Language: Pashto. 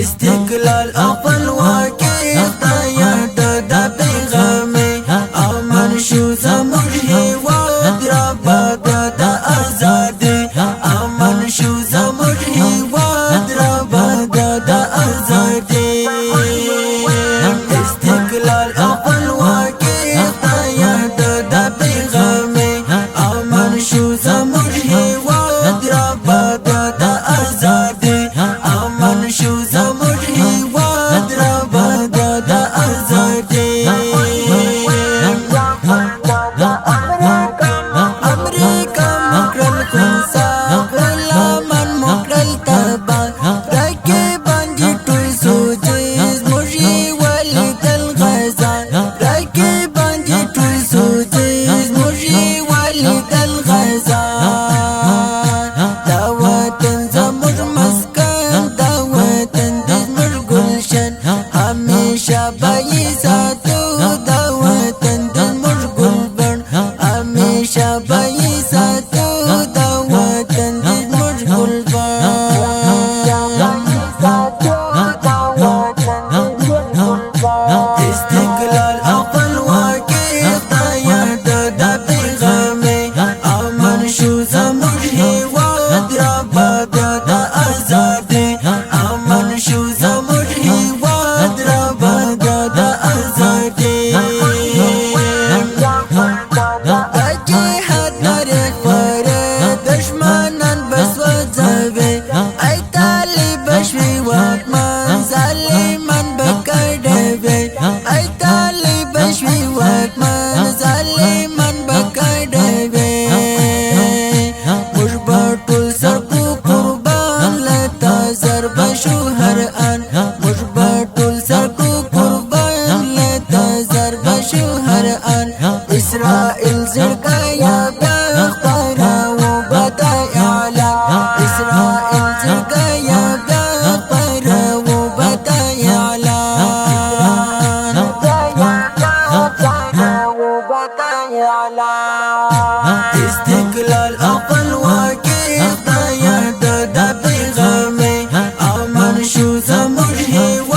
استقلال خپلواکي خدایه د پیغامې امن شو زموږ هیواد راباد د ازادي امن شو زموږ هیواد راباد د ازادي استقلال خپلواکي خدایه د پیغامې امن شو زموږ هیواد راباد د ازادي امن شو زموږ هیواد راباد د ازادي امریکا مکرل خونسا غلامان مکرل تبا رقیبان جی ټول سوچې زموږ ولیدل غزا رقیبان جی ټول سوچې زموږ ولیدل غزا دا وطن زموږ مسکن دا وطن د زموږ ګلشن همیشه به یې ساتو دا وطن د زموږ ګلبن همیشه به یې ساتو دا وطن د زموږ ګلبن استقلال خپلواکي خدایه د پیغامې امن شو زموږ هیواد راباد د ازادي امن شو زموږ هیواد راباد د ازادي جهاد نارې خوره دشمنان بسوځوي ای طالب شوي واکمن ظالمان به کډوي ای طالب شوي واکمن ظالمان به کډوي موږ به ټول سرکو قربان لتا ضرب شو هر ان موږ به ټول سرکو قربان لتا ضرب شو هر ان اسرائیل زړګیا بیا خپراو بدای اعلی اسرائیل زړګیا بیا خپراو بدای اعلی استقلال خپلواکي خدایه د پیغامې امن شو زموږ هیواد